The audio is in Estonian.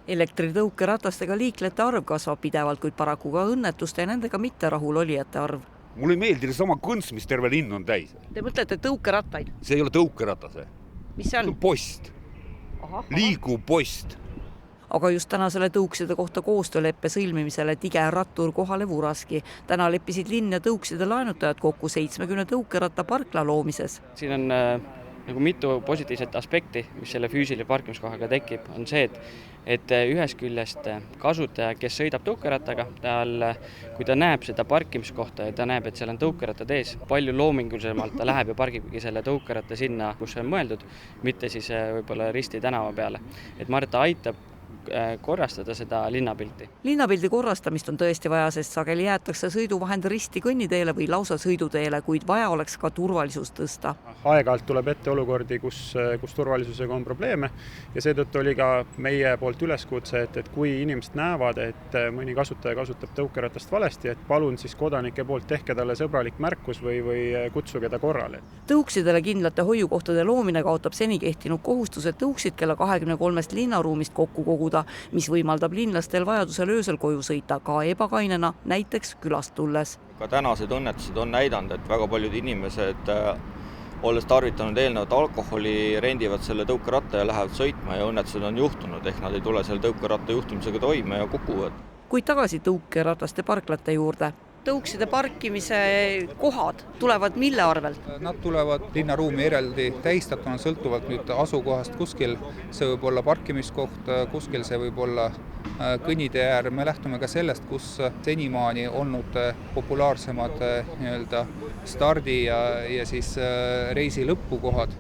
Elektritõukeratastega liiklejate arv kasvab pidevalt, kuid paraku ka õnnetuste ja nendega mitte rahul olijate arv. Mulle ei meeldi sama kõnts, mis terve linn on täis. Te mõtlete tõukerattaid? See ei ole tõukeratas. Mis see on? Post. Liiguv post. Aga just tänasele tõukside kohta koostööleppe sõlmimisele tige rattur kohale vuraski. Täna leppisid linn ja tõukside laenutajad kokku 70 tõukeratta parkla loomises. Siin on nagu mitu positiivset aspekti, mis selle füüsilise parkimiskohaga tekib, on see, et ühest küljest kasutaja, kes sõidab tõukerattaga, kui ta näeb seda parkimiskohta ja ta näeb, et seal on tõukerattad ees, palju loomingulisemalt ta läheb ja pargibki selle tõukeratta sinna, kus see on mõeldud, mitte siis võib-olla Risti tänava peale. Et ma arvan, et ta aitab korrastada seda linnapilti. Linnapildi korrastamist on tõesti vaja, sest sageli jäetakse sõiduvahend risti kõnniteele või lausa sõiduteele, kuid vaja oleks ka turvalisust tõsta. Aeg-ajalt tuleb ette olukordi, kus turvalisusega on probleeme ja seetõttu oli ka meie poolt üleskutse, et kui inimesed näevad, et mõni kasutaja kasutab tõukeratast valesti, et palun siis kodanike poolt tehke talle sõbralik märkus või kutsuge ta korrale. Tõuksidele kindlate hoiukohtade loomine kaotab seni kehtinud kohustused tõuksid kella 23 linnaruumist kokku koguda, mis võimaldab linlastel vajadusel öösel koju sõita ka ebakainena, näiteks külast tulles. Ka tänased õnnetused on näidanud, et väga paljud inimesed, olles tarvitanud eelnevat alkoholi, rendivad selle tõukeratta ja lähevad sõitma ja õnnetused on juhtunud, ehk nad ei tule selle tõukeratta juhtimisega toime ja kukuvad. Kuid tagasi tõukerataste parklate juurde. Tõukside parkimise kohad tulevad mille arvelt? Nad tulevad linnaruumi eraldi tähistatuna sõltuvalt nüüd asukohast, kuskil see võib olla parkimiskoht, kuskil see võib olla kõnnitee äär. Me lähtume ka sellest, kus senimaani olnud populaarsemad stardi ja siis reisi lõpukohad.